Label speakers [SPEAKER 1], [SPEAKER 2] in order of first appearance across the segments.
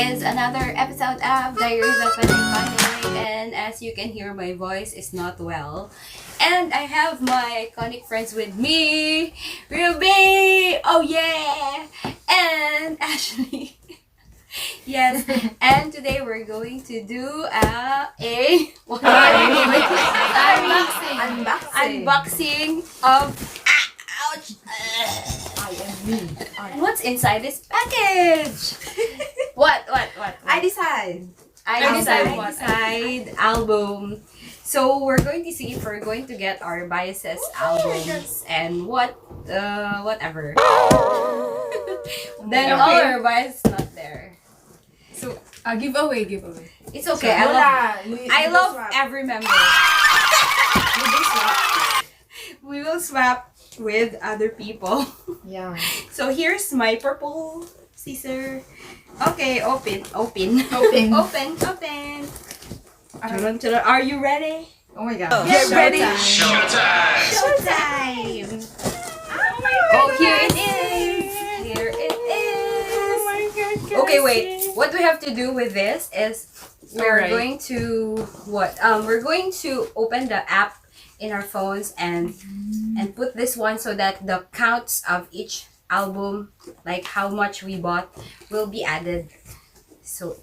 [SPEAKER 1] is another episode of Diaries of an Iconic, and as you can hear, my voice is not well. And I have my iconic friends with me, Ruby, oh yeah, and Ashley. Yes, and today we're going to do unboxing of ouch.
[SPEAKER 2] I am me.
[SPEAKER 1] What's inside this package? What?
[SPEAKER 2] iDECIDE.
[SPEAKER 1] iDECIDE album. So we're going to see if we're going to get our biases albums and whatever. Then all our bias not there.
[SPEAKER 3] So giveaway.
[SPEAKER 1] It's okay. I love every member. We will swap with other people.
[SPEAKER 2] Yeah.
[SPEAKER 1] So here's my purple scissor. Okay, open. Are you ready?
[SPEAKER 2] Oh my god.
[SPEAKER 1] Get ready.
[SPEAKER 4] Showtime!
[SPEAKER 1] Oh, here it is.
[SPEAKER 3] Oh my god.
[SPEAKER 1] Okay, wait. What we have to do with this is we're going to we're going to open the app in our phones and put this one so that the counts of each album, like how much we bought, will be added. So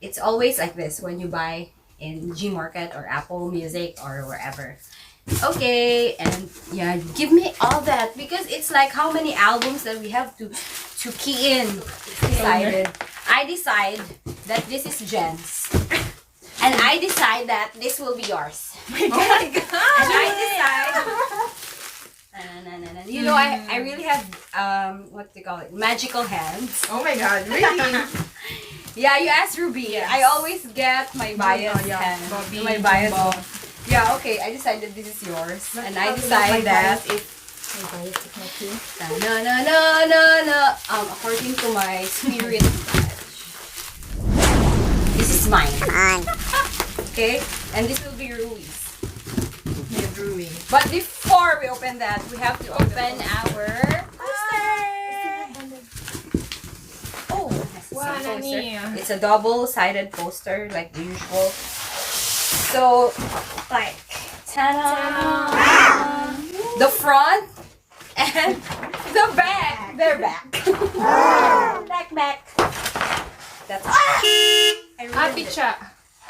[SPEAKER 1] it's always like this when you buy in G Market or Apple Music or wherever. Okay, and yeah, give me all that because it's like how many albums that we have to key in. I decide that this is Jen's. And I decide that this will be yours.
[SPEAKER 2] Oh my god.
[SPEAKER 1] And I decide. You know, I really have what do you call it? Magical hands.
[SPEAKER 2] Oh my god, really?
[SPEAKER 1] Yeah, you asked Ruby.
[SPEAKER 2] Yes.
[SPEAKER 1] I always get my bias hands.
[SPEAKER 3] Bobby,
[SPEAKER 1] My bias.
[SPEAKER 3] Bob.
[SPEAKER 1] Yeah, okay. I decided this is yours. And I
[SPEAKER 2] My
[SPEAKER 1] decide that
[SPEAKER 2] bias my bias is not you.
[SPEAKER 1] no. According to my spirit badge. This is mine. Okay? And this will be Rui's.
[SPEAKER 2] Yeah, Drewy.
[SPEAKER 1] But before we open that, we have to open our poster. Oh, that's
[SPEAKER 3] Wow,
[SPEAKER 1] the same
[SPEAKER 3] Nani.
[SPEAKER 1] poster. It's a double-sided poster, like the usual. So, like, ta-da! The front and the back. They're back. back. That's
[SPEAKER 3] Picha.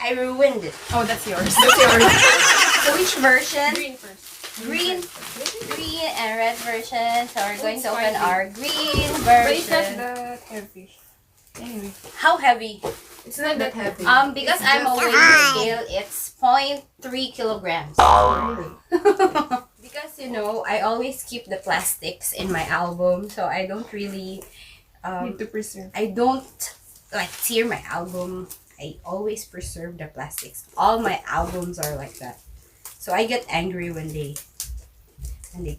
[SPEAKER 1] I ruined it.
[SPEAKER 3] Oh, that's yours.
[SPEAKER 1] So which version?
[SPEAKER 3] Green first.
[SPEAKER 1] Green and red version. So we're going to open our green
[SPEAKER 3] But it's not
[SPEAKER 1] version.
[SPEAKER 3] that heavy. Anyway.
[SPEAKER 1] How heavy?
[SPEAKER 2] It's not that heavy.
[SPEAKER 1] Because I'm a weighing scale, it's 0.3 kilograms. Because you know, I always keep the plastics in my album, so I don't really
[SPEAKER 3] Need to preserve.
[SPEAKER 1] I don't like tear my album. I always preserve the plastics. All my albums are like that. So I get angry when they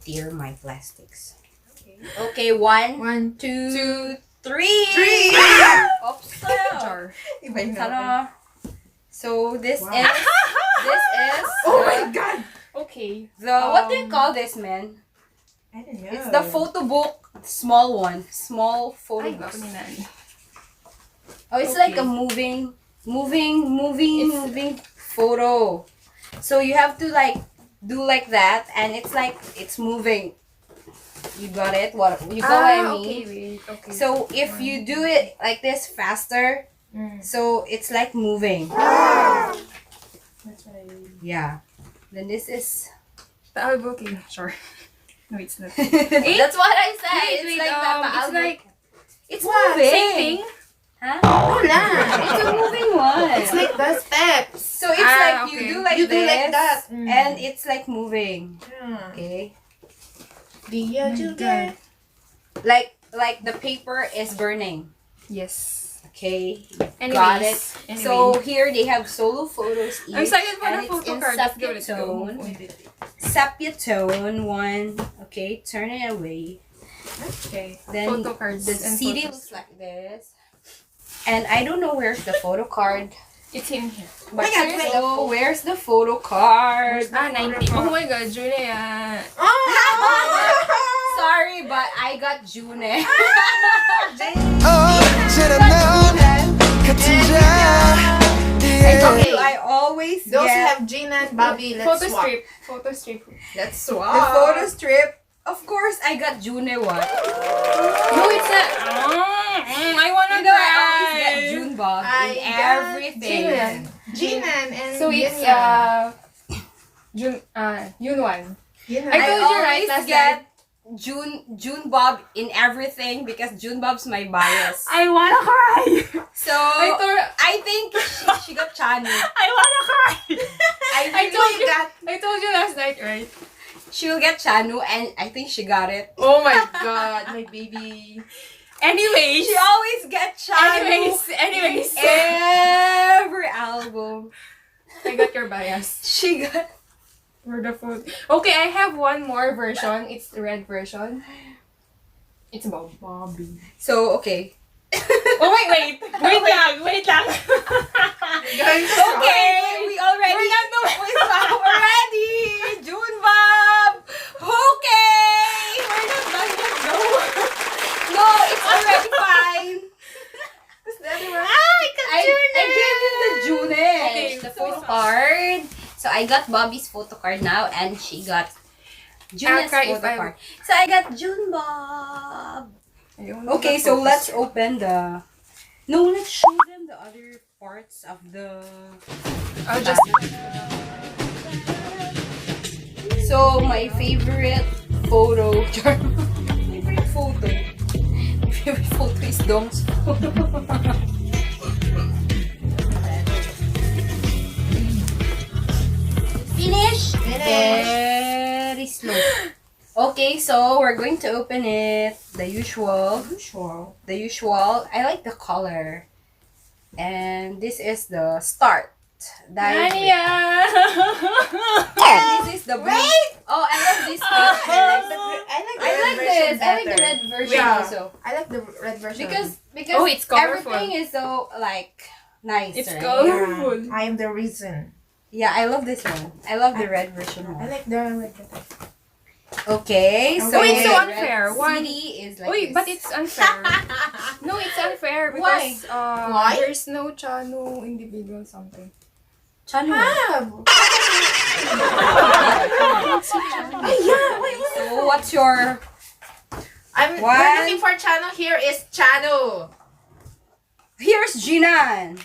[SPEAKER 1] tear my plastics. Okay, one, two, three. Oops.
[SPEAKER 3] Jar.
[SPEAKER 2] If I know.
[SPEAKER 1] Ta-da. So this
[SPEAKER 2] Wow.
[SPEAKER 1] is
[SPEAKER 2] Oh my god.
[SPEAKER 3] Okay.
[SPEAKER 1] what do you call this, man?
[SPEAKER 2] I don't know.
[SPEAKER 1] It's the photo book, small one, small photo
[SPEAKER 3] Ay,
[SPEAKER 1] book.
[SPEAKER 3] ako ni Nani.
[SPEAKER 1] Oh, it's
[SPEAKER 3] Okay.
[SPEAKER 1] like a moving photo. So you have to like do like that, and it's like it's moving. You got it? What you got? What I mean?
[SPEAKER 3] Okay, wait. Okay.
[SPEAKER 1] So if you do it like this faster, so it's like moving.
[SPEAKER 3] That's what I mean.
[SPEAKER 1] Yeah. Then this is.
[SPEAKER 3] Okay, sure. No, it's not.
[SPEAKER 1] That's what I said.
[SPEAKER 3] Wait,
[SPEAKER 1] It's
[SPEAKER 3] wait,
[SPEAKER 1] like
[SPEAKER 3] it's like
[SPEAKER 1] it's
[SPEAKER 2] What?
[SPEAKER 1] moving.
[SPEAKER 3] same thing.
[SPEAKER 1] Huh?
[SPEAKER 2] Wala.
[SPEAKER 1] It's a moving one.
[SPEAKER 2] It's like the steps.
[SPEAKER 1] So it's like
[SPEAKER 3] okay.
[SPEAKER 1] you do like
[SPEAKER 2] You do
[SPEAKER 1] this,
[SPEAKER 2] like that.
[SPEAKER 1] and it's like moving. Okay.
[SPEAKER 2] Dia juga.
[SPEAKER 1] Like the paper is burning.
[SPEAKER 3] Yes.
[SPEAKER 1] Okay.
[SPEAKER 3] Anyways,
[SPEAKER 1] Got it.
[SPEAKER 3] anyway.
[SPEAKER 1] So here they have solo photos each.
[SPEAKER 3] I'm excited for
[SPEAKER 1] and
[SPEAKER 3] the
[SPEAKER 1] it's
[SPEAKER 3] photo
[SPEAKER 1] in
[SPEAKER 3] card. Let's go,
[SPEAKER 1] sepia tone.
[SPEAKER 3] let's go.
[SPEAKER 1] Sepia tone one. Okay, turn it away.
[SPEAKER 3] Okay.
[SPEAKER 1] Then
[SPEAKER 3] Photo cards
[SPEAKER 1] the
[SPEAKER 3] and
[SPEAKER 1] CD
[SPEAKER 3] photos.
[SPEAKER 1] looks like this. And I don't know where's the photo card.
[SPEAKER 3] It's in here.
[SPEAKER 1] But
[SPEAKER 2] my God,
[SPEAKER 1] seriously, where's the photo card?
[SPEAKER 3] 90. Oh my god, Julia.
[SPEAKER 1] Sorry, but I got June.
[SPEAKER 4] Oh, should've known.
[SPEAKER 1] Why do I always
[SPEAKER 2] Those who
[SPEAKER 1] get
[SPEAKER 2] have Gina and Bobby, let's
[SPEAKER 3] Photo
[SPEAKER 2] swap.
[SPEAKER 3] strip. Photo strip.
[SPEAKER 2] Let's swap.
[SPEAKER 1] the photo strip? Of course, I got June one.
[SPEAKER 3] No, it's not. I wanna
[SPEAKER 1] You know, I always
[SPEAKER 3] try.
[SPEAKER 1] get June Bob
[SPEAKER 2] I
[SPEAKER 1] in
[SPEAKER 2] got
[SPEAKER 1] everything.
[SPEAKER 2] Gina and
[SPEAKER 3] So it's
[SPEAKER 2] Yunya.
[SPEAKER 3] Yunwan.
[SPEAKER 2] Gina.
[SPEAKER 3] I told you right
[SPEAKER 1] always
[SPEAKER 3] last
[SPEAKER 1] get
[SPEAKER 3] night.
[SPEAKER 1] June Bob in everything because June Bob's my bias.
[SPEAKER 3] I wanna cry.
[SPEAKER 1] So
[SPEAKER 3] I
[SPEAKER 1] I think she got Chanu.
[SPEAKER 3] wanna cry.
[SPEAKER 1] I
[SPEAKER 3] told
[SPEAKER 1] think
[SPEAKER 3] I told you last night, right?
[SPEAKER 1] she'll get Chanu, and I think she got it.
[SPEAKER 2] Oh my god, my baby.
[SPEAKER 3] Anyways.
[SPEAKER 1] She always gets Chanu.
[SPEAKER 3] Anyways.
[SPEAKER 1] Every album.
[SPEAKER 3] I got your bias.
[SPEAKER 1] She got.
[SPEAKER 3] For the food. Okay, I have one more version. It's the red version. It's about Bobby.
[SPEAKER 1] So okay.
[SPEAKER 3] Oh wait lang.
[SPEAKER 2] Guys,
[SPEAKER 1] Okay, we already.
[SPEAKER 3] We're not
[SPEAKER 1] We're ready. June Bob. Okay, we're not done yet. No, it's already fine. I gave you the June.
[SPEAKER 3] Okay,
[SPEAKER 1] The
[SPEAKER 3] so
[SPEAKER 1] photo card. So I got Bobby's photo card now, and she got June's
[SPEAKER 3] cry if
[SPEAKER 1] photo
[SPEAKER 3] I-
[SPEAKER 1] card. So I got June Bob. Okay, so let's open the. No, let's show them the other parts of the.
[SPEAKER 3] I'll just.
[SPEAKER 1] So my favorite photo. favorite photo. My favorite photo is Dong's photo. Finish. Very slow. Okay, so we're going to open it. The usual. The usual. I like the color. And this is the start.
[SPEAKER 3] Nania!
[SPEAKER 1] And this is the blue. Oh, I love this picture.
[SPEAKER 2] I like the red version
[SPEAKER 1] I like the
[SPEAKER 2] better.
[SPEAKER 1] red version
[SPEAKER 2] Yeah.
[SPEAKER 1] also.
[SPEAKER 2] I like the red version.
[SPEAKER 1] Because
[SPEAKER 3] Oh, it's colorful.
[SPEAKER 1] everything is so like nice.
[SPEAKER 3] It's
[SPEAKER 1] right?
[SPEAKER 3] colorful.
[SPEAKER 2] I am the reason.
[SPEAKER 1] Yeah, I love this one. I love the red version
[SPEAKER 2] I
[SPEAKER 1] more.
[SPEAKER 2] like the red version.
[SPEAKER 1] Okay, so
[SPEAKER 3] Oh, it's so
[SPEAKER 1] the
[SPEAKER 3] unfair.
[SPEAKER 1] red
[SPEAKER 3] One-
[SPEAKER 1] CD is like
[SPEAKER 3] Wait,
[SPEAKER 1] this.
[SPEAKER 3] but it's unfair. No, it's unfair
[SPEAKER 1] Why?
[SPEAKER 3] because
[SPEAKER 2] Why?
[SPEAKER 3] there's no channel individual something.
[SPEAKER 1] Chanu.
[SPEAKER 2] Have.
[SPEAKER 1] So what's your
[SPEAKER 2] We're
[SPEAKER 1] One.
[SPEAKER 2] looking for channel. Here is channel.
[SPEAKER 1] Here's Jinan.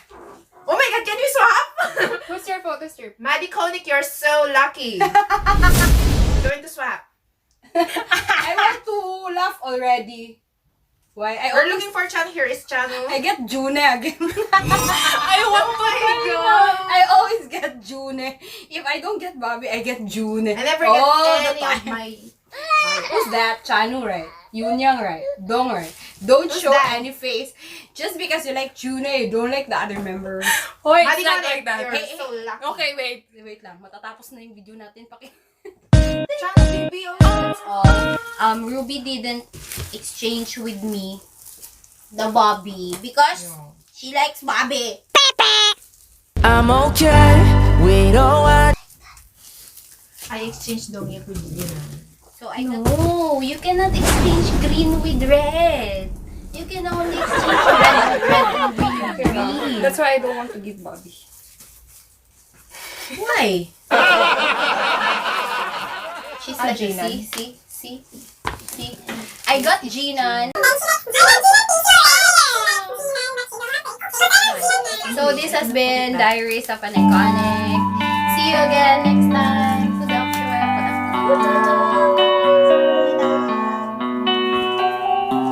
[SPEAKER 2] Oh my god, can you swap?
[SPEAKER 3] What's your photo strip?
[SPEAKER 2] Maddie Koenig, you're so lucky. I'm going to swap.
[SPEAKER 1] I want to laugh already. Why?
[SPEAKER 2] We're looking for channel. Here is channel.
[SPEAKER 1] I get June again.
[SPEAKER 3] I want
[SPEAKER 2] Oh my god.
[SPEAKER 1] I always get June. If I don't get Bobby, I get June.
[SPEAKER 2] I never
[SPEAKER 1] all
[SPEAKER 2] get
[SPEAKER 1] the
[SPEAKER 2] any of
[SPEAKER 1] time.
[SPEAKER 2] my.
[SPEAKER 1] Who's that? Chanu, right? Yunyang, right? Dong, right? Don't
[SPEAKER 2] Who's
[SPEAKER 1] show
[SPEAKER 2] that?
[SPEAKER 1] any face. Just because you like June, you don't like the other members.
[SPEAKER 3] Wait,
[SPEAKER 2] Maddie
[SPEAKER 3] it's not
[SPEAKER 2] Koenig,
[SPEAKER 3] like that.
[SPEAKER 2] you're
[SPEAKER 1] Hey,
[SPEAKER 2] so lucky.
[SPEAKER 3] Okay, wait.
[SPEAKER 1] Wait lang, matatapos na yung video natin.
[SPEAKER 2] Channel baby. Oh.
[SPEAKER 1] Ruby didn't exchange with me the Bobby because she likes Bobby.
[SPEAKER 4] I'm okay. We don't want.
[SPEAKER 2] I exchanged Dongi with you.
[SPEAKER 1] So I got. No, you cannot exchange green with red. You can only exchange red with red and green with green.
[SPEAKER 3] That's why I don't want to give Bobby.
[SPEAKER 1] Why? She's like,
[SPEAKER 3] Jinan.
[SPEAKER 1] see. I got Jinan. So this has been Diaries of an Iconic.